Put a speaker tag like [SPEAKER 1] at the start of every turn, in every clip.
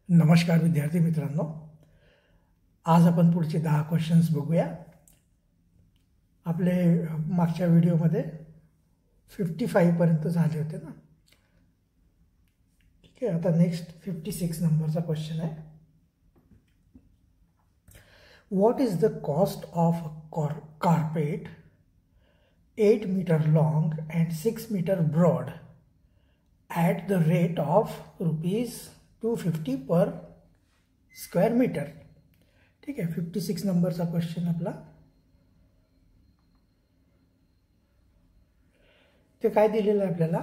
[SPEAKER 1] नमस्कार विद्यार्थी मित्रांनो, आज आपण पुढचे 10 क्वेश्चन्स बघूया। आपले मागच्या व्हिडिओमध्ये 55 पर्यंत झाले होते ना। ठीक आहे, आता नेक्स्ट 56 नंबरचा क्वेश्चन आहे। What is the cost of carpet 8 metre long and 6 metre broad at the rate of ₹250 per square metre. ठीक आहे, 56 नंबरचा क्वेश्चन आपला। ते काय दिलेलं आहे आपल्याला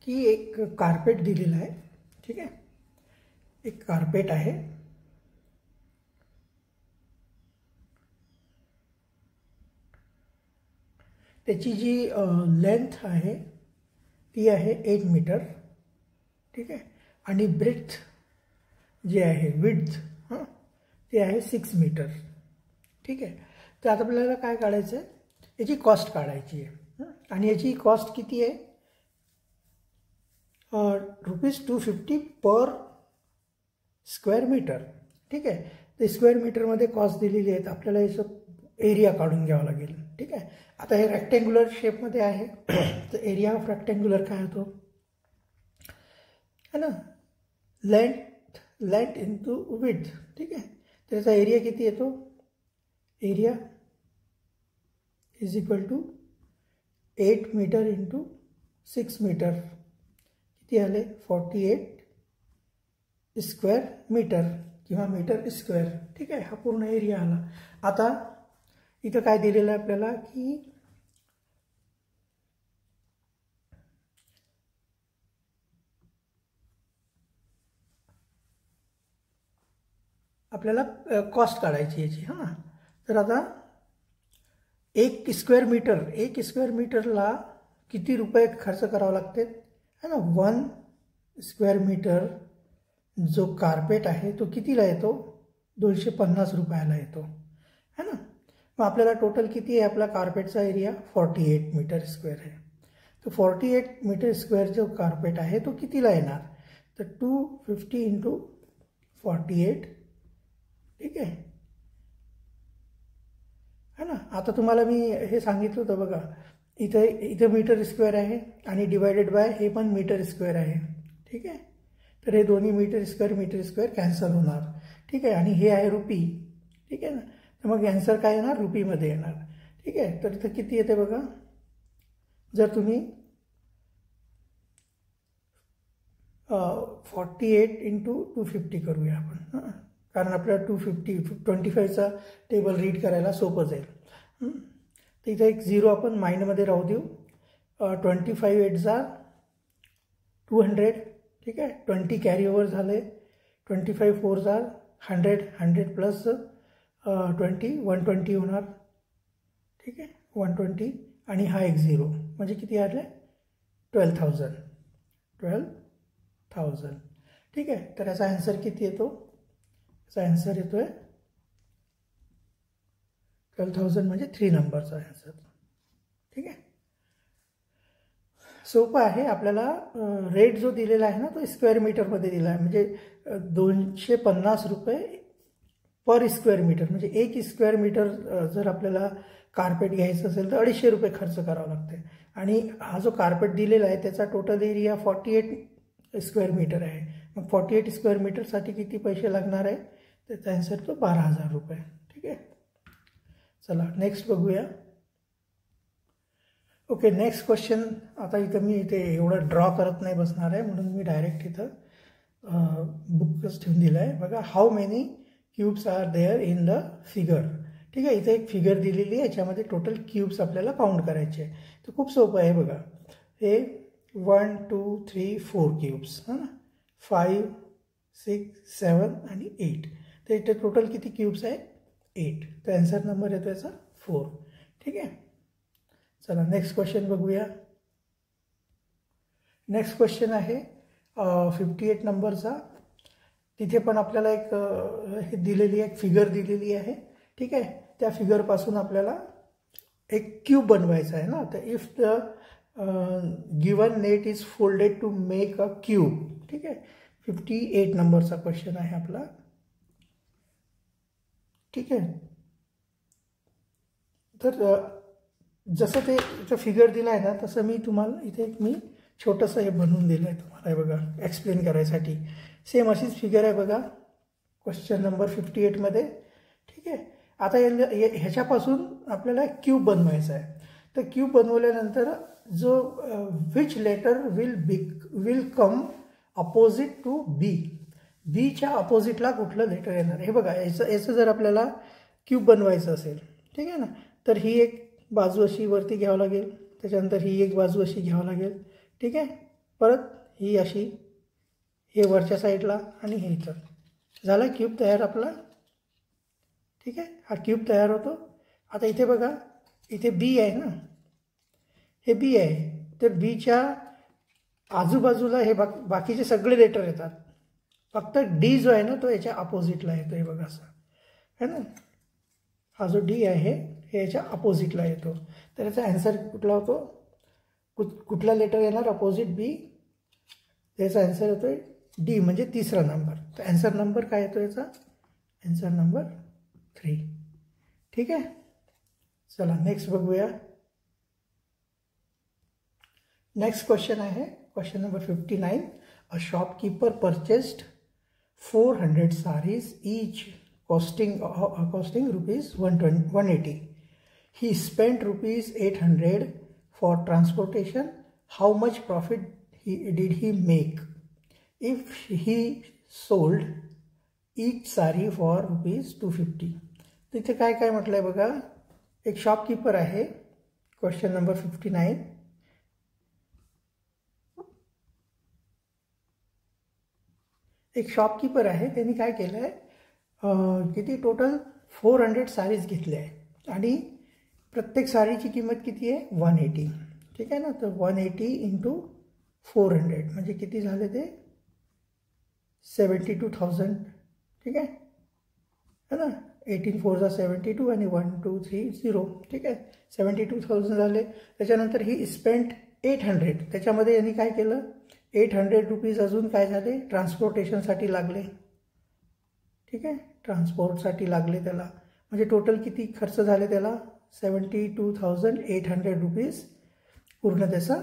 [SPEAKER 1] की एक कार्पेट दिलेलं आहे। ठीक आहे, एक कार्पेट आहे, त्याची जी लेंथ आहे ती आहे 8 मीटर। ठीक आहे, आणि ब्रेथ जे आहे विड्थ ते आहे 6 मीटर। ठीक आहे, तर आता आपल्याला काय काढायचं आहे, याची कॉस्ट काढायची आहे। आणि याची कॉस्ट किती आहे, ₹250 पर स्क्वेअर मीटर। ठीक आहे, ते स्क्वेअर मीटरमध्ये कॉस्ट दिलेली आहेत, आपल्याला याचं एरिया काढून घ्यावा लागेल। ठीक आहे, आता हे रेक्टँग्युलर शेपमध्ये आहे तर एरिया ऑफ रेक्टँग्युलर काय होतो है ना, लेंथ इंटू विड्थ। ठीक आहे, त्याचा एरिया किती येतो, area is equal to 8 metre into 6 metre, किती आले 48 स्क्वेअर मीटर किंवा मीटर स्क्वेअर। ठीक आहे, हा पूर्ण एरिया आला। आता इथं काय दिलेलं आहे आपल्याला की आपल्याला कॉस्ट काढायची याची। हां, तर आता एक स्क्वेअर मीटरला किती रुपये खर्च करावे लागते है ना। 1 स्क्वेअर मीटर जो कार्पेट आहे तो कितीला येतो, 250 रुपयाला येतो है ना। मग आपल्याला टोटल किती आहे, आपला कार्पेटचा एरिया 48 मीटर स्क्वेअर आहे। तर 48 मीटर स्क्वेअर जो कार्पेट आहे तो कितीला येणार, तर 250 इंटू 48। ठीक आहे ना। आता तुम्हाला मी हे सांगितलं होतं बघा, इथं मीटर स्क्वेअर आहे आणि डिवायडेड बाय हे पण मीटर स्क्वेअर आहे। ठीक आहे, तर हे दोन्ही मीटर स्क्वेअर कॅन्सल होणार। ठीक आहे, आणि हे आहे रुपी। ठीक आहे ना, तर मग आन्सर काय येणार, रुपीमध्ये येणार। ठीक आहे, तर इथं किती येते बघा, जर तुम्ही 48 इंटू 250 करूया आपण, हां, कारण आपल्याला 25चा टेबल रीड करायला सोपं जाईल। तर इथं एक 0 आपण माइंडमध्ये राहू देऊ। 25 8 जा 200। ठीक आहे, 20 कॅरी ओव्हर झाले, 25 4 जा 100 प्लस 20 120 होणार। ठीक आहे, 120 आणि हा एक 0 म्हणजे किती आले 12,000। ठीक आहे, तर याचा आन्सर किती येतो, याचा आन्सर येतोय 12,000 म्हणजे 3 नंबरचा आन्सर। ठीक आहे, सोपं आहे। आपल्याला रेट जो दिलेला आहे ना तो स्क्वेअर मीटरमध्ये दिला आहे, म्हणजे 250 रुपये पर स्क्वेअर मीटर, म्हणजे 1 स्क्वेअर मीटर जर आपल्याला कार्पेट घ्यायचं असेल तर 250 रुपये खर्च करावं लागते। आणि हा जो कार्पेट दिलेला आहे त्याचा टोटल एरिया 48 स्क्वेअर मीटर आहे। मग 48 स्क्वेअर मीटरसाठी किती पैसे लागणार आहे, त्याचा आन्सर तो 12,000 रुपये। ठीक आहे, चला नेक्स्ट बघूया। Okay, next question. आता इथं मी इथे एवढं ड्रॉ करत नाही बसणार आहे, म्हणून मी डायरेक्ट इथं बुकच ठेवून दिलं आहे बघा। How many cubes are there in the figure. ठीक आहे, इथे एक फिगर दिलेली आहे, याच्यामध्ये टोटल क्यूब्स आपल्याला काउंट करायचे आहे। तर खूप सोपं आहे बघा, हे 1 2 3 4 क्यूब्स हां ना, 5 6 7 आणि 8। तर इथे टोटल किती क्यूब्स आहे 8, तर आन्सर नंबर येतो याचा 4। ठीक आहे, चला नेक्स्ट क्वेश्चन बघूया। नेक्स्ट क्वेश्चन आहे 58 नंबरचा। तिथे पण आपल्याला एक हे दिलेली आहे, फिगर दिलेली आहे। ठीक आहे, त्या फिगरपासून आपल्याला एक क्यूब बनवायचा आहे ना। तर if the given net is folded to make a cube. ठीक आहे, 58 नंबरचा क्वेश्चन आहे आपला. ठीक आहे. तर जसं ते इथं फिगर दिला आहे ना तसं मी तुम्हाला इथे मी छोटंसं हे बनवून दिलं आहे तुम्हाला. हे बघा एक्सप्लेन करायसाठी. सेम अशीच फिगर आहे बघा क्वेश्चन नंबर 58मध्ये. ठीक आहे. आता ह्याच्यापासून आपल्याला क्यूब बनवायचा आहे. तर क्यूब बनवल्यानंतर जो which letter will come opposite to B. बीच्या अपोजिटला कुठलं लेटर येणार हे बघा. याचं जर आपल्याला क्यूब बनवायचं असेल ठीक आहे ना, तर ही एक बाजू अशी वरती घ्यावं लागेल, त्याच्यानंतर ही एक बाजू अशी घ्यावं लागेल. ठीक आहे. परत ही अशी, हे वरच्या साईडला आणि हे इथं. झाला क्यूब तयार आपला. ठीक आहे. हा क्यूब तयार होतो. आता इथे बघा इथे बी आहे ना, हे बी आहे. तर बीच्या आजूबाजूला हे बाकीचे सगळे लेटर येतात. फक्त डी जो आहे ना तो याच्या अपोजिटला येतो. हे बघा असं है ना. हा जो डी आहे हे याच्या अपोजिटला येतो. तर याचा ॲन्सर कुठला होतो, कुठला लेटर येणार अपोजिट बी. याचा ॲन्सर येतो डी म्हणजे तिसरा नंबर. तर ॲन्सर नंबर काय येतो याचा, ॲन्सर नंबर 3. ठीक आहे. चला नेक्स्ट बघूया. नेक्स्ट क्वेश्चन आहे question number 59. A shopkeeper purchased 400 sarees each costing rupees 180. He spent rupees 800 for transportation. How much profit did he make if he sold each saree for rupees 250? तिथे काय काय म्हटलंय बघा. एक शॉपकीपर आहे. Question number 59. एक shopkeeper आहे. त्यांनी काय केलं आहे, किती टोटल 400 सारीज घेतले आहे आणि प्रत्येक साडीची किंमत किती आहे 180. ठीक आहे ना. तर 180 × 400 म्हणजे किती झाले ते 72,000. ठीक आहे ना. 18 4 जा 72 आणि 1 2 3 0. ठीक आहे. 72,000 झाले. त्याच्यानंतर ही स्पेंट 800. त्याच्यामध्ये यांनी काय केलं 800 रुपीज अजून काय झाले ट्रान्सपोर्टेशनसाठी लागले. ठीक आहे. ट्रान्सपोर्टसाठी लागले त्याला. म्हणजे टोटल किती खर्च झाले त्याला 72,800 रुपीज पूर्ण त्याचा.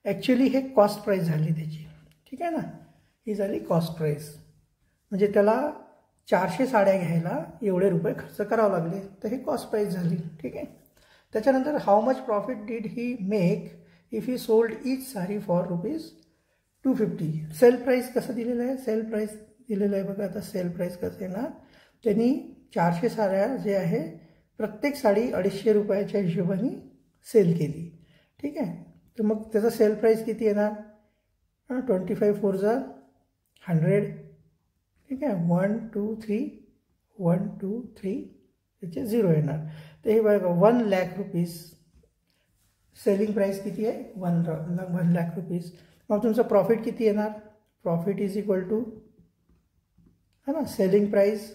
[SPEAKER 1] ॲक्च्युली हे कॉस्ट प्राईस झाली त्याची. ठीक आहे ना. ही झाली कॉस्ट प्राईस. म्हणजे त्याला 400 साड्या घ्यायला एवढे रुपये खर्च करावं लागले. तर हे कॉस्ट प्राईस झाली. ठीक आहे. त्याच्यानंतर how much profit did he make if he sold each sari for rupees 250. Sale price कसं दिलेलं आहे, सेल प्राईस दिलेलं आहे बघा. आता सेल प्राईस कसं येणार, त्यांनी 400 साड्या जे आहे प्रत्येक साडी 250 रुपयाच्या हिशोबाने सेल केली. ठीक आहे. तर मग त्याचा सेल प्राईस किती येणार 25 4 जा 100. ठीक आहे. 1 2 3 1 2 3 त्याचे 0 येणार. तर हे बघा 1 लाख रुपीज सेलिंग प्राईस किती आहे 1 लाख रुपीज. मग तुमचा प्रॉफिट किती येणार, प्रॉफिट इज इक्वल टू है ना selling price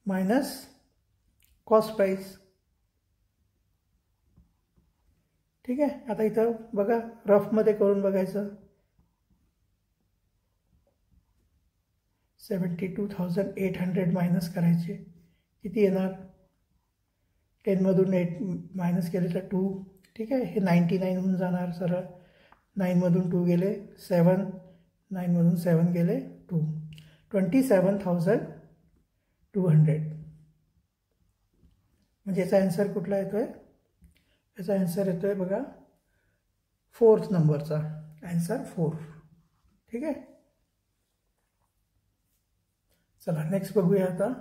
[SPEAKER 1] minus cost price. ठीक आहे. आता इथं बघा रफमध्ये करून बघायचं. 72,800 मायनस करायचे किती येणार. 10 मधून 8 मायनस केले तर 2. ठीक आहे. हे 99 होऊन जाणार सरळ. 9 मधून 2 गेले 7. 9 मधून 7 गेले 2. 27,200. म्हणजे याचा ॲन्सर कुठला येतोय, याचा ॲन्सर येतोय बघा 4th नंबरचा ॲन्सर 4. ठीक आहे. चला नेक्स्ट बघूया आता.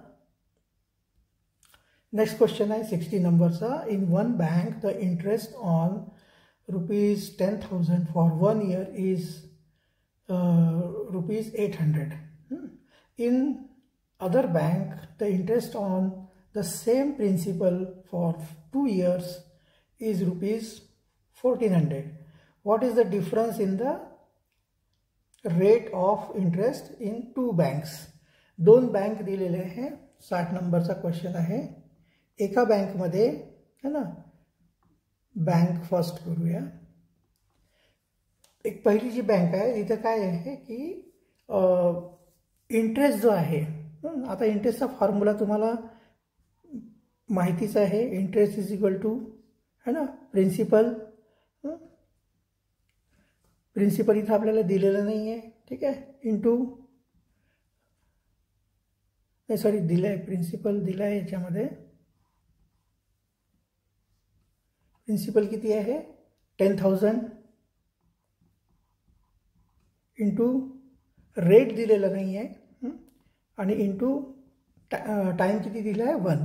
[SPEAKER 1] नेक्स्ट क्वेश्चन आहे 60 नंबरचा. In one bank the interest on rupees 10,000 for 1 year is rupees 800. In other bank the interest on the same principal for 2 years is rupees 1,400. What is the difference in the rate of interest in 2 banks? 2 bank दिलेले आहे. 60 नंबरचा question आहे. एका बँकमध्ये है ना, bank first करूया. एक पहिली जी बँक आहे इथं काय आहे की इंटरेस्ट जो आहे, आता इंटरेस्टचा फॉर्म्युला तुम्हाला माहितीच आहे. इंटरेस्ट इज इक्वल टू है ना प्रिन्सिपल. प्रिन्सिपल इथं आपल्याला दिलेलं नाही आहे, ठीक आहे, इंटू नाही सॉरी दिलं आहे, प्रिन्सिपल दिलं आहे याच्यामध्ये. प्रिन्सिपल किती आहे 10,000 इंटू रेट दिलेलं नाही आहे आणि इंटू टाईम किती दिला आहे 1,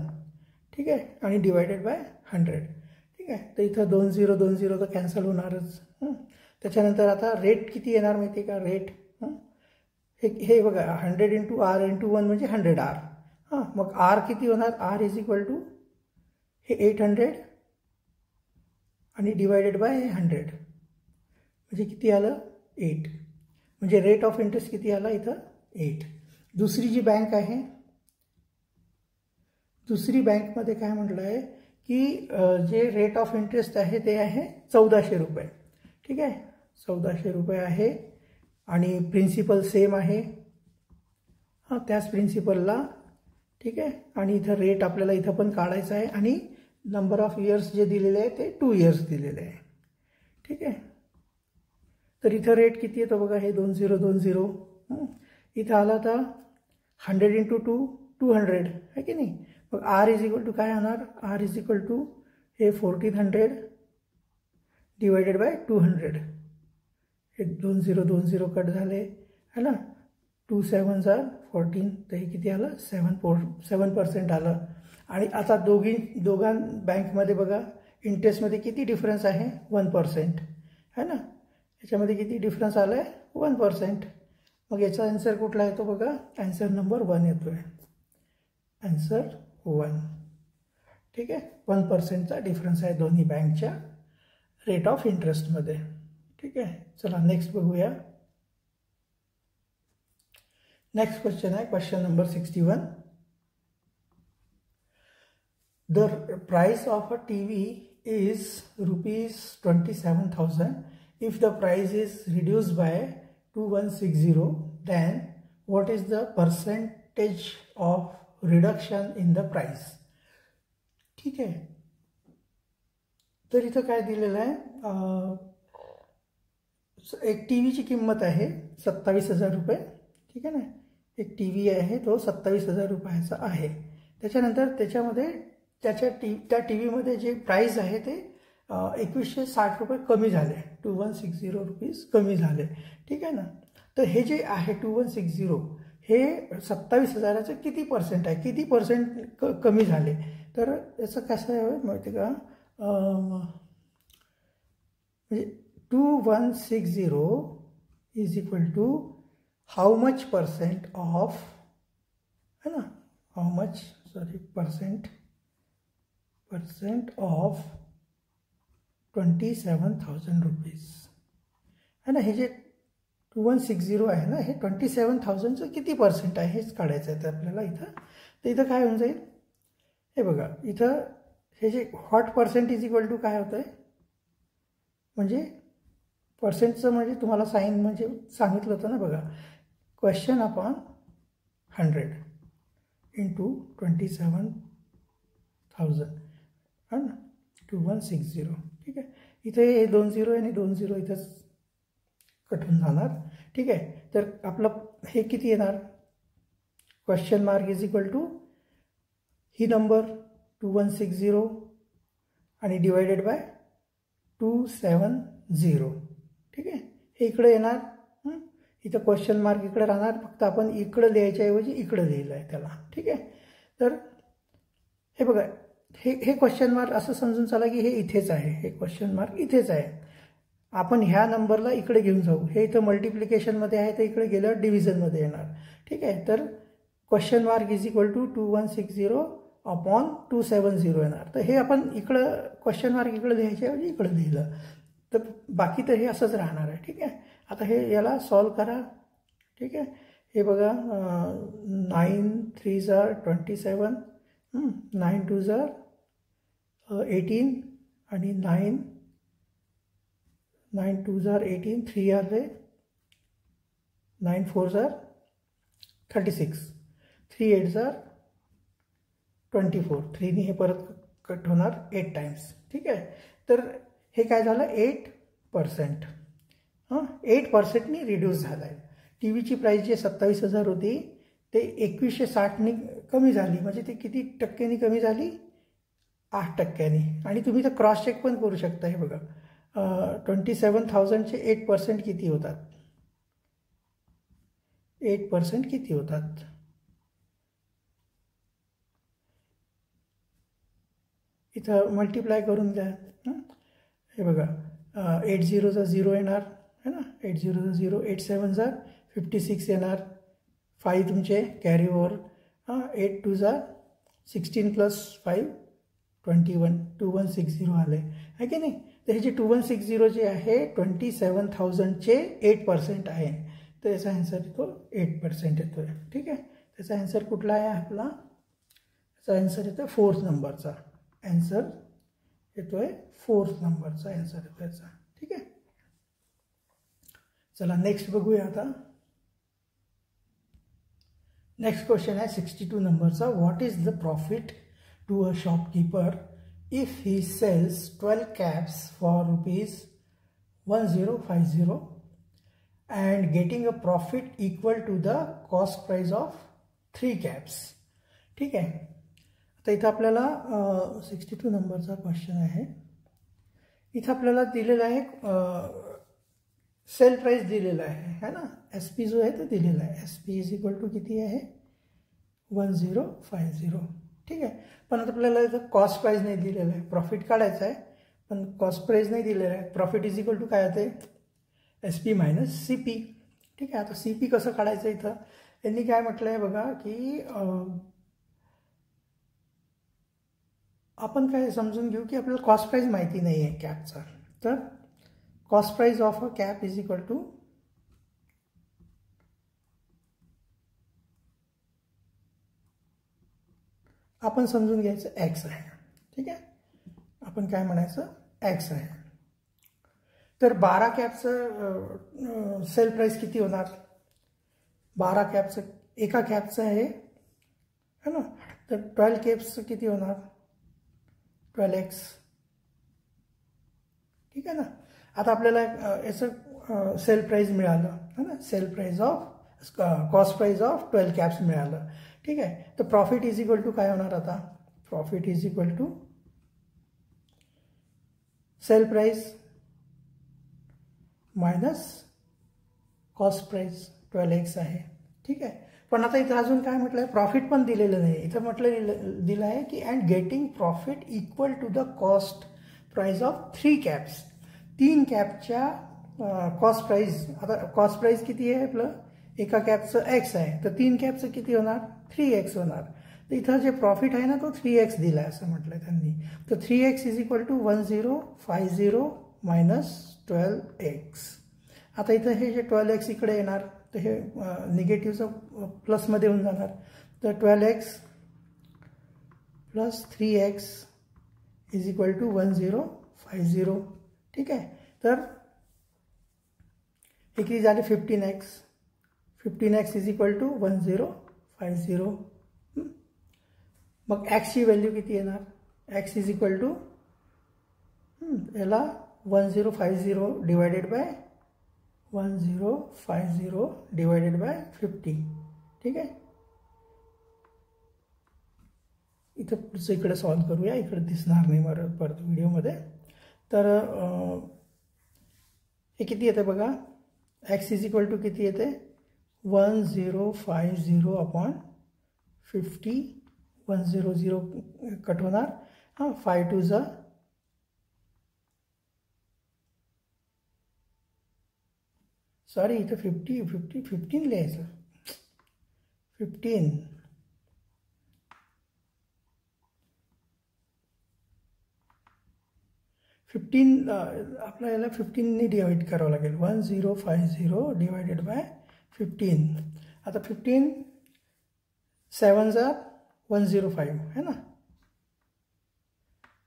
[SPEAKER 1] ठीक आहे, आणि डिवायडेड बाय 100, ठीक आहे. तर इथं 2 0 तर कॅन्सल होणारच. त्याच्यानंतर आता रेट किती येणार माहिती आहे का, रेट हे बघा 100 इंटू आर इंटू 1 म्हणजे 100 आर. मग आर किती होणार, आर इज इक्वल टू हे 800 आणि डिवायडेड बाय 100 म्हणजे किती आलं 8. म्हणजे रेट ऑफ इंटरेस्ट किती आला इथं 8. दुसरी जी बँक आहे, दुसरी बँकमध्ये काय म्हटलं आहे की जे रेट ऑफ इंटरेस्ट आहे ते आहे 1400 रुपये, ठीक आहे, 1400 रुपये आहे आणि प्रिन्सिपल सेम आहे. त्याच प्रिन्सिपलला, ठीक आहे, आणि इथं रेट आपल्याला इथं पण काढायचं आहे आणि नंबर ऑफ इयर्स जे दिलेले आहे ते 2 इयर्स दिलेले आहे, ठीक आहे. तर इथं रेट किती येतं बघा, हे 2020. इथं आला तर 100 इंटू 2 200 आहे की नाही. मग आर इज इक्वल टू काय होणार, आर इज इक्वल टू हे 1400 डिवायडेड बाय 200. हे 2020 कट झाले है ना, 2 7s are 14, तर हे किती आलं 7% आलं. आणि आता दोघां बँकमध्ये बघा इंटरेस्टमध्ये किती डिफरन्स आहे 1% है ना. याच्यामध्ये किती डिफरन्स आला आहे 1%. मग याचा आन्सर कुठला येतो बघा, आन्सर नंबर 1 येतो आहे, आन्सर 1, ठीक आहे. 1%चा डिफरन्स आहे दोन्ही बँकच्या रेट ऑफ इंटरेस्टमध्ये, ठीक आहे. चला नेक्स्ट बघूया. नेक्स्ट क्वेश्चन आहे question number 61. The price of a TV is ₹27,000. If the price is reduced by 2160, then what is the percentage of reduction in the price? ठीक आहे. तर इथं काय दिलेलं आहे, एक टीव्हीची किंमत आहे 27,000 रुपये, ठीक आहे ना. एक टीव्ही आहे तो 27,000 रुपयाचा आहे. त्याच्यानंतर त्याच्यामध्ये त्या टीव्हीमध्ये जे प्राईस आहे ते 2160 रुपये कमी झाले, 2160 रुपीज कमी झाले, ठीक आहे ना. तर हे जे आहे 2160 हे 27,000चं किती पर्सेंट आहे, किती पर्सेंट कमी झाले. तर याचं कसं आहे माहिती का, म्हणजे 2160 is equal to how much percent of है ना, how much sorry percent of 27,000 rupees है ना. हे जे 2160 आहे ना, हे 27,000चं किती पर्सेंट आहे हेच काढायचं आहे आपल्याला इथं. तर इथं काय होऊन जाईल, हे बघा इथं हे जे what percent is equal to काय होतं आहे, म्हणजे पर्सेंटचं म्हणजे तुम्हाला साईन म्हणजे सांगितलं होतं ना बघा, क्वेश्चन अपॉन 100 इंटू 27,000 है ना, 2160, ठीक आहे. इथे हे 2 0 आणि 2 0 इथंच कटून जाणार, ठीक आहे. तर आपलं हे किती येणार, question mark is equal to ही नंबर 2160 आणि डिवायडेड बाय 270, ठीक आहे. हे इकडे येणार, इथं क्वेश्चन मार्क इकडे राहणार, फक्त आपण इकडं लिहायच्याऐवजी इकडं लिहिलं आहे त्याला, ठीक आहे. तर हे बघा हे क्वेश्चन मार्क असं समजून चला की हे इथेच आहे, हे क्वेश्चन मार्क इथेच आहे. आपण ह्या नंबरला इकडे घेऊन जाऊ, हे इथं मल्टिप्लिकेशनमध्ये आहे तर इकडे गेल्यावर डिव्हिजनमध्ये येणार, ठीक आहे. तर question mark is equal to 2160 upon 270 येणार. तर हे आपण इकडं क्वेश्चन मार्क इकडे लिहायच्याऐवजी इकडे लिहिलं, तर बाकी तर हे असंच राहणार आहे, ठीक आहे. आता हे याला सॉल्व करा, ठीक आहे. हे बघा 9 3s are 27, 9 2s are 18 आणि 9 9 2s are 18, 3 आले, 9 4s are 36, 3 8s are 24, 3 हे परत कट होणार 8 टाइम्स. ठीक आहे. तर हे काय झालं 8%. 8%नी रिड्यूस झाला आहे. टी व्हीची प्राईस जी 27,000 होती ते 2160नी कमी झाली. म्हणजे ते किती टक्क्यांनी कमी झाली? 8%. आणि तुम्ही तर क्रॉस चेक पण करू शकता. हे बघा 27,000चे 8% किती होतात? 8% किती होतात? इथं मल्टिप्लाय करून द्या. हे बघा 8 झिरोचा 0 येणार है ना, 8 झिरोचा 0, 8 7 56 येणार, 5 तुमचे कॅरी ओव्हर. 8 2 16 प्लस 5 21, 2160 आले आहे की नाही. तर हे जे 2160 जे आहे 27,000चे 8% आहे. तर याचा आन्सर येतो 8% येतो आहे. ठीक आहे. त्याचा आन्सर कुठला आहे आपला? याचा आन्सर येतो 4th नंबरचा आन्सर येतोय. 4th नंबरचा आन्सर येतो याचा. ठीक आहे. चला नेक्स्ट बघूया आता. नेक्स्ट क्वेश्चन आहे 62 नंबरचा. What is the profit to a shopkeeper if he sells 12 caps for ₹1050 and getting a profit equal to the cost price of 3 caps. ठीक आहे. आता इथं आपल्याला 62 नंबरचा क्वेश्चन आहे. इथं आपल्याला दिलेला आहे सेल प्राइस दिलेला आहे ना. एस पी जो आहे तो दिलेला आहे. S P is equal to किती आहे? 1050. ठीक आहे. पण आता आपल्याला इथं कॉस्ट प्राइस नाही दिलेला आहे. प्रॉफिट काढायचं आहे पण कॉस्ट प्राइस नाही दिलेला आहे. प्रॉफिट इज इक्वल टू काय होते? S P minus C P. ठीक आहे. आता सी पी कसं काढायचं? इथं यांनी काय म्हटलं आहे बघा की आपण काय समजून घेऊ की आपल्याला कॉस्ट प्राइस माहिती नाही आहे कॅपचा. तर cost price of a cap is equal to आपण समजून घ्यायचं एक्स आहे. ठीक आहे. आपण काय म्हणायचं? एक्स आहे. तर 12 कॅपचं सेल प्राइस किती होणार? 12 कॅपचं एका कॅपचं आहे है ना. तर 12 कॅप्सचं किती होणार? 12x. ठीक आहे ना. आता आपल्याला याचं सेल प्राइस मिळालं है ना. Sale price of cost price of 12 caps मिळालं. ठीक आहे. तर प्रॉफिट इज इक्वल टू काय होणार आता? Profit is equal to sale price minus cost price 12x आहे. ठीक आहे. पण आता इथं अजून काय म्हटलं आहे? प्रॉफिट पण दिलेलं नाही. इथं म्हटलं दिलं आहे की and getting profit equal to the cost price of 3 caps. 3 कॅपच्या कॉस्ट प्राइस. आता कॉस्ट प्राइस किती आहे आपलं? एका कॅपचं एक्स आहे तर 3 कॅपचं किती होणार? 3x होणार. तर इथं जे प्रॉफिट आहे ना तो 3x दिला आहे असं म्हटलं त्यांनी. तर 3x is equal to 1050 minus 12x. आता इथं हे जे 12x इकडे येणार तर हे निगेटिव्हचं प्लसमध्ये होऊन जाणार. तर 12x plus 3x is equal to 1050. ठीक आहे. तर हे किती झाले? 15x. 15x is equal to 1050. मग एक्सची व्हॅल्यू किती येणार? एक्स इज इक्वल टू याला 1050 डिवायडेड बाय 1050 डिवायडेड बाय 50. ठीक आहे. इथं पुढचं इकडे सॉल्व करूया. इकडे दिसणार नाही परत व्हिडिओमध्ये. तर हे किती येते बघा? एक्स इज इक्वल टू किती येते? 1050 अपॉन 50. 100 कट होणार. 5 2 सॉरी इथं 15 लिहायचं. 15 आपल्या याला 15ने डिवाइड करावं लागेल. 1050 डिवायडेड बाय 15. आता 15 7 105 है ना.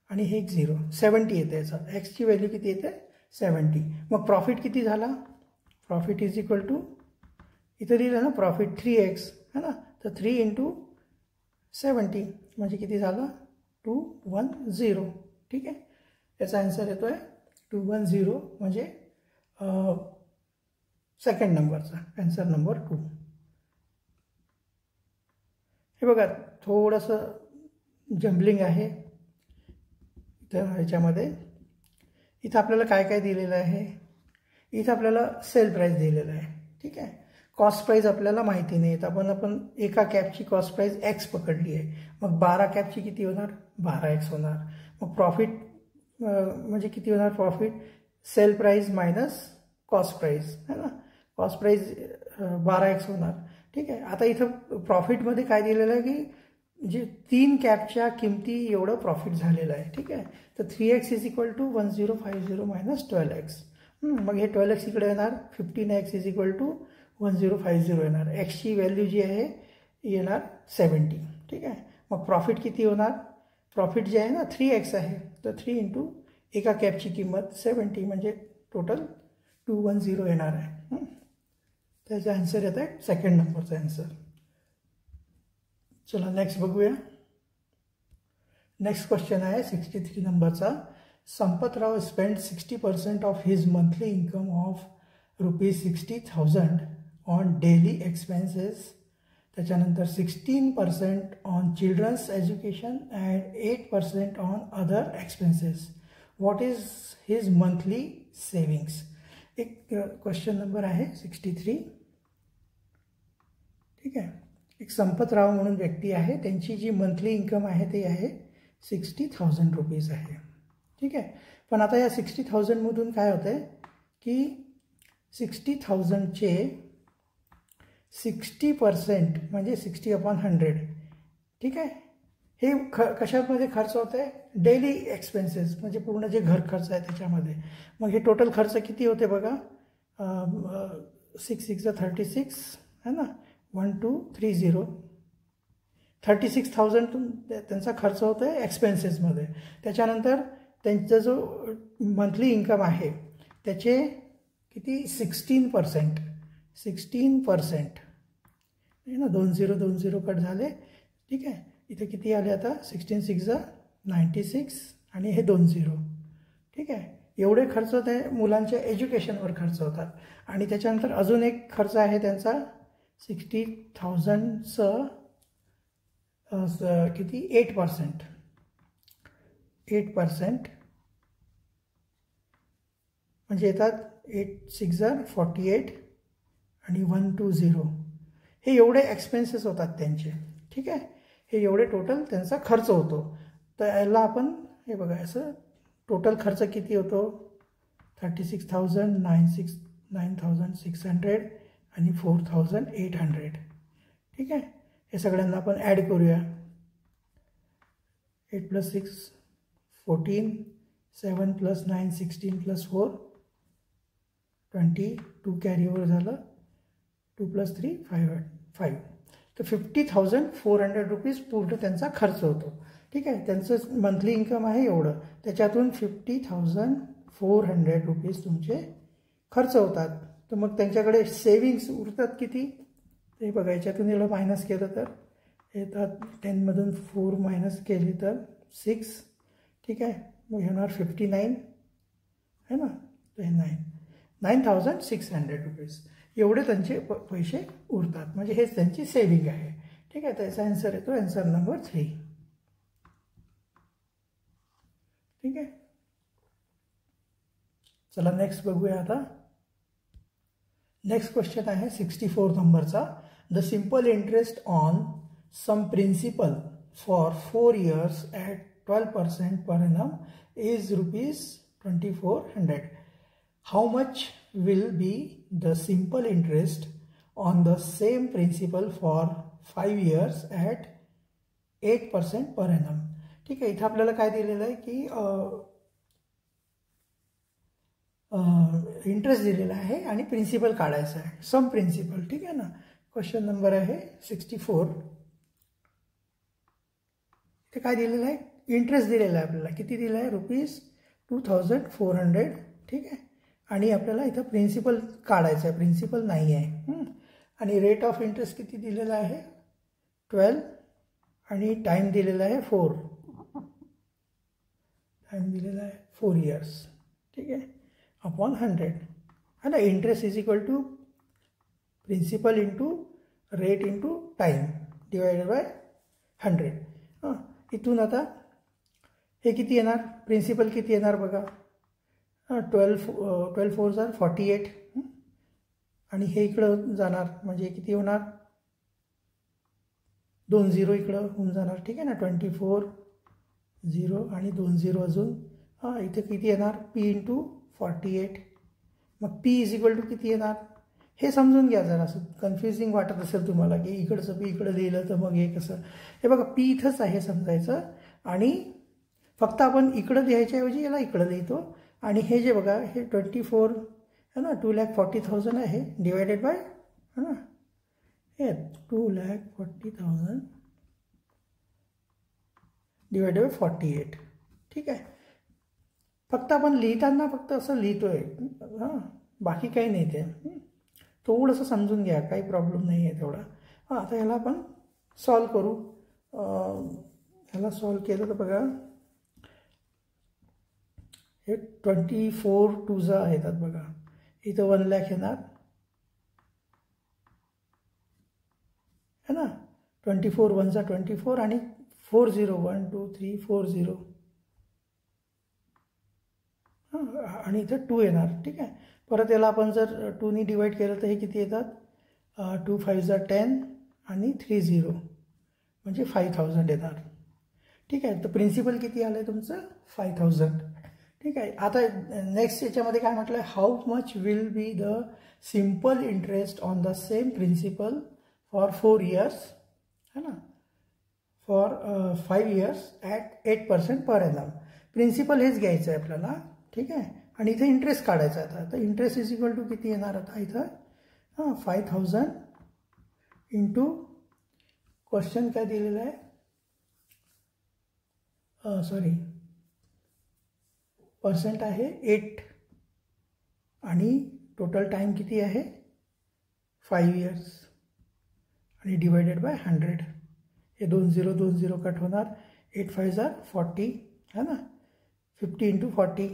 [SPEAKER 1] आणि हे एक 0 70 येते. याचा एक्सची व्हॅल्यू किती येते? 70. मग प्रॉफिट किती झाला? प्रॉफिट इज इक्वल टू, इथं दिलं ना प्रॉफिट 3x है ना, तर 3 इंटू 70 म्हणजे किती झालं? 210. ठीक आहे, याचा आन्सर येतो आहे 210 म्हणजे सेकंड नंबरचा आन्सर नंबर 2. हे बघा थोडंसं जम्बलिंग आहे इथं ह्याच्यामध्ये. इथं आपल्याला काय काय दिलेलं आहे? इथं आपल्याला सेल प्राईस दिलेलं आहे. ठीक आहे, कॉस्ट प्राईस आपल्याला माहिती नाही तर आपण एका कॅपची कॉस्ट प्राईस एक्स पकडली आहे. मग 12 कॅपची किती होणार? 12x होणार. मग प्रॉफिट म्हणजे किती होणार? Profit sale price minus cost price है ना, कॉस्ट प्राईस 12x होणार. ठीक आहे, आता इथं प्रॉफिटमध्ये काय दिलेलं आहे की जे 3 कॅपच्या किमती एवढं प्रॉफिट झालेलं आहे. ठीक आहे, तर 3x is equal to 1050 minus 12x. मग हे 12x इकडे येणार, 15x इज इक्वल टू 1050 येणार. एक्सची व्हॅल्यू जी आहे येणार 70. ठीक आहे, मग प्रॉफिट किती होणार? प्रॉफिट जे आहे ना 3x आहे, तर 3 इंटू एका कॅपची किंमत 70 म्हणजे टोटल 210 येणार आहे. त्याचा आन्सर येत आहे सेकंड नंबरचा आन्सर. चला नेक्स्ट बघूया. नेक्स्ट क्वेश्चन आहे 63 नंबरचा. Sampatrao spend 60% of his monthly income of ₹60,000 on daily expenses. त्याच्यानंतर 16% on children's education and 8% on other expenses. What is his monthly savings? एक क्वेश्चन नंबर आहे 63. ठीक आहे, एक संपतराव म्हणून व्यक्ती आहे, त्यांची जी मंथली इन्कम आहे ती आहे ₹60,000 आहे. ठीक आहे, पण आता या 60,000मधून काय होतं आहे की 60,000चे 60% म्हणजे 60/100. ठीक आहे, हे कशामध्ये खर्च होत आहे? डेली एक्सपेन्सेस म्हणजे पूर्ण जे घर खर्च आहे त्याच्यामध्ये. मग हे टोटल खर्च किती होते बघा, 6 6 36 है ना, 1 2 30 36,000 त्यांचा खर्च होतो आहे एक्सपेन्सेसमध्ये. त्याच्यानंतर त्यांचा जो मंथली इन्कम आहे त्याचे किती 16% आहे ना, 20 कट झाले. ठीक आहे, इथे किती आले आता 16 6 96 आणि हे 20. ठीक आहे, एवढे खर्च ते मुलांच्या एज्युकेशनवर खर्च होतात. आणि त्याच्यानंतर अजून एक खर्च आहे त्यांचा 60,000चं किती 8% म्हणजे येतात 8 6 48 आणि 120. हे एवढे एक्सपेन्सेस होतात त्यांचे. ठीक आहे, हे एवढे टोटल त्यांचा खर्च होतो. तर याला आपण हे बघा असं टोटल खर्च किती होतो 36,000 9,600 आणि 4,800. ठीक आहे, हे सगळ्यांना आपण ॲड करूया. 8 + 6 14 7 + 9 16 + 4 22 कॅरी ओव्हर झालं 2 + 3 5. तर ₹50,400 पूर्ण त्यांचा खर्च होतो. ठीक आहे, त्यांचं मंथली इन्कम आहे एवढं, त्याच्यातून ₹50,400 तुमचे खर्च होतात. तर मग त्यांच्याकडे सेविंग्स उरतात किती ते बघा. याच्यातून एवढं मायनस केलं तर येतात 10मधून 4 मायनस केली तर 6. ठीक आहे, मग होणार 59 है ना, तर हे 9,600 एवढे त्यांचे पैसे उरतात. म्हणजे हेच त्यांची सेविंग आहे. ठीक आहे, त्याचा आन्सर येतो आन्सर नंबर 3. ठीक आहे, चला नेक्स्ट बघूया आता. नेक्स्ट क्वेश्चन आहे 64 नंबरचा. The simple interest on sum principal for 4 years at 12% per annum is ₹2,400. How much will be the simple interest on the same principal for 5 years at 8% per annum? ठीक आहे, इथं आपल्याला काय दिलेलं आहे की इंटरेस्ट दिलेला आहे आणि प्रिन्सिपल काढायचं आहे, सम प्रिन्सिपल. ठीक आहे ना, क्वेश्चन नंबर आहे 64. इथे काय दिलेलं आहे? इंटरेस्ट दिलेला आहे आपल्याला. किती दिलं आहे? ₹2,400. ठीक आहे. आणि आपल्याला इथं प्रिन्सिपल काढायचं आहे, प्रिन्सिपल नाही आहे. आणि रेट ऑफ इंटरेस्ट किती दिलेला आहे 12 आणि टाईम दिलेला आहे 4. टाईम दिलेला आहे 4 years. ठीक आहे, अपॉन 100 है ना. Interest is equal to principal into rate into time divided by 100. हां, इथून आता हे किती येणार, प्रिन्सिपल किती येणार बघा. 12 4 जार 48. आणि हे इकडं जाणार म्हणजे किती होणार, 2 0 इकडं होऊन जाणार. ठीक आहे ना. 24 0 आणि 2 0 अजून. हां, इथे किती येणार पी इंटू 48. मग पी इज इक्वल टू किती येणार हे समजून घ्या. जरा असं कन्फ्युजिंग वाटत असेल तुम्हाला की इकडचं पी इकडं लिहिलं तर मग हे कसं. हे बघा पी इथंच आहे समजायचं. आणि फक्त आपण इकडं लिहायच्याऐवजी याला इकडं लिहितो. आणि हे जे बघा हे 24 है ना 2,40,000 आहे डिवायडेड बाय है ना हे 2,40,000 डिवायडेड बाय 48. ठीक आहे. फक्त आपण लिहिताना फक्त असं लिहितोय. हां, बाकी काही नाही ते. थोडंसं समजून घ्या, काही प्रॉब्लेम नाही आहे तेवढा. हां, आता ह्याला आपण सॉल्व करू. ह्याला सॉल्व केलं तर बघा हे 24 2 येतात बघा. इथं 1 लाख येणार है ना. 24 1 24 आणि 4 0 1 2 3 4 0. हां, आणि इथं 2 येणार. ठीक आहे. परत याला आपण जर 2 डिवाइड केलं तर हे किती येतात 2 5 10 आणि 3 0 म्हणजे 5,000 येणार. ठीक आहे. तर प्रिन्सिपल किती आलं आहे तुमचं 5,000. ठीक आहे. आता नेक्स्ट याच्यामध्ये काय म्हटलं आहे, how much will be the simple interest on the same principal for 4 years है ना, for 5 years at 8% per annum. Principal हेच घ्यायचं आहे आपल्याला. ठीक आहे. आणि इथे इंटरेस्ट काढायचा आता. तर इंटरेस्ट इज इक्वल टू किती येणार आता इथं 5,000 इंटू क्वेश्चन काय दिलेलं आहे सॉरी पर्सेंट आहे 8 आणि टोटल टाईम किती आहे 5 years आणि डिवायडेड बाय 100. हे 2 0 कट होणार. 8 5 40 है ना. 50 इंटू 40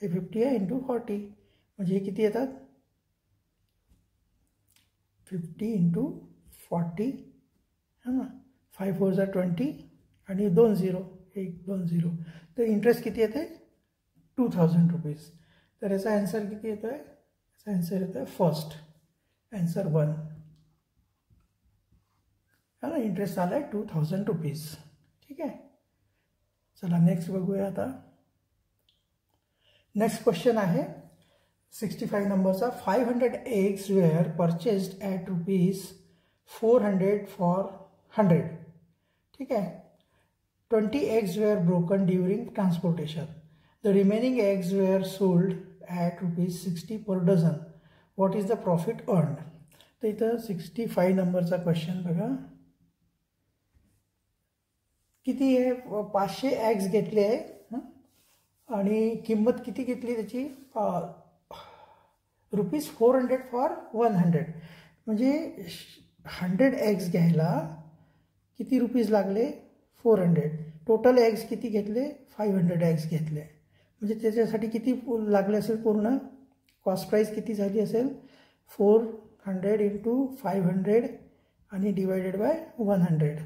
[SPEAKER 1] हे 50 आहे इंटू 40 म्हणजे हे किती येतात 50 इंटू 40 है ना. 5 4 20 आणि 2 0 1 2 0. तर इंटरेस्ट किती येते 2,000 रुपीज. तर याचा आन्सर किती येतो आहे, याचा आन्सर येतो आहे फर्स्ट आन्सर 1 है ना. इंटरेस्ट आला आहे 2,000 रुपीज. ठीक आहे. चला नेक्स्ट बघूया आता. नेक्स्ट क्वेश्चन आहे 65 नंबरचा. 500 eggs were purchased at ₹400 for 100. ठीक आहे. 20 eggs were broken during transportation. The remaining eggs were sold at ₹60 per dozen. What is the profit earned? तर इथं 65 नंबरचा क्वेश्चन बघा. किती आहे 500 eggs घेतले आहे आणि किंमत किती घेतली त्याची ₹400 फॉर 100. म्हणजे 100 eggs घ्यायला किती रुपीज लागले 400. टोटल एग्स किती घेतले 500 eggs घेतले. म्हणजे त्याच्यासाठी किती लागले असेल पूर्ण कॉस्ट प्राईस किती झाली असेल 400 इंटू 500 आणि डिवायडेड बाय 100.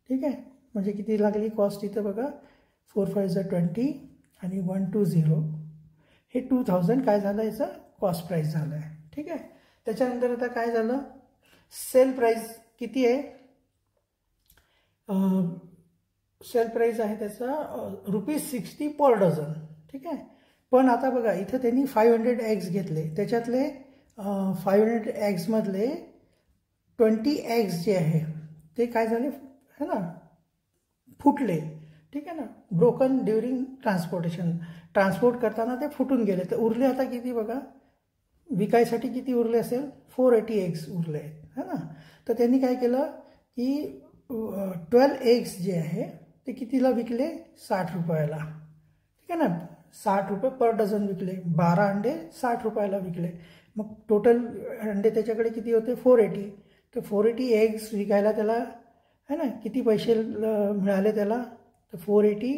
[SPEAKER 1] ठीक आहे. म्हणजे किती लागली कॉस्ट इथं बघा 4 5 20 आणि 1 2 0 हे 2,000 काय झालं याचं कॉस्ट प्राईस झालं आहे. ठीक आहे. त्याच्यानंतर आता काय झालं सेल प्राईस किती आहे सेल प्राईस आहे त्याचा ₹60 पर डझन. ठीक आहे. पण आता बघा इथं त्यांनी 500 eggs घेतले. त्याच्यातले 500 eggsमधले 20 eggs जे आहे ते काय झाले है ना फुटले. ठीक आहे ना. Broken during transportation. ट्रान्सपोर्ट करताना ते फुटून गेले. तर उरले आता किती बघा विकायसाठी किती उरले असेल 480 eggs उरले है ना. तर त्यांनी काय केलं की 12 eggs जे आहे ते कितीला विकले 60 रुपयाला. ठीक आहे ना. ₹60 पर डझन विकले, 12 अंडे 60 रुपयाला विकले. मग टोटल अंडे त्याच्याकडे किती होते? 480. तर 480 एग्स विकायला त्याला है ना किती पैसे मिळाले त्याला? तर 480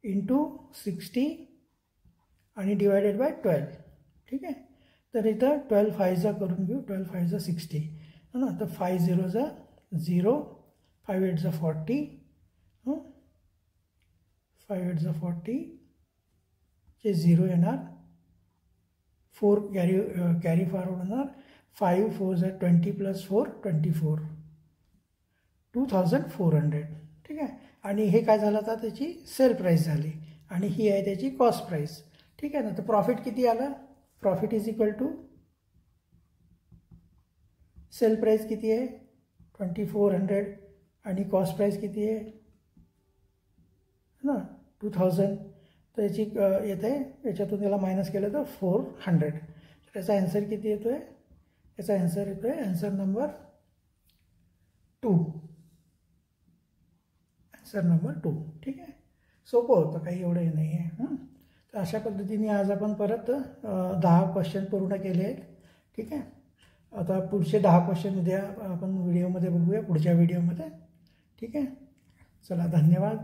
[SPEAKER 1] इंटू 60 आणि डिवायडेड बाय 12. ठीक आहे. तर इथं 12 फायजा करून घेऊ. 12 फायजा 60 है ना. तर 5 झिरोजा 0, 5 एटजा 40, 5 एटजा 40 चे 0 येणार, 4 कॅरी फॉरवर्ड होणार, 5 4 20 प्लस 4 24, 2400. ठीक आहे. आणि हे काय झालं आता? त्याची सेल प्राईस झाली आणि ही आहे त्याची कॉस्ट प्राईस. ठीक आहे ना. तर प्रॉफिट किती आला? Profit is equal to sale price किती आहे? 2400 आणि कॉस्ट प्राईस किती आहे ना 2000. तर याची येत आहे, याच्यातून याला मायनस केलं तर 400. तर याचा ॲन्सर किती येतो आहे? याचा ॲन्सर येतो आहे ॲन्सर नंबर 2. Answer number 2. ठीक आहे. सोपं होतं, काही एवढं नाही आहे. तर अशा पद्धतीने आज आपण परत 10 क्वेश्चन पूर्ण केले आहेत. ठीक आहे. आता पुढचे 10 क्वेश्चन उद्या आपण व्हिडिओमध्ये बघूया, पुढच्या व्हिडिओमध्ये. ठीक आहे. चला, धन्यवाद.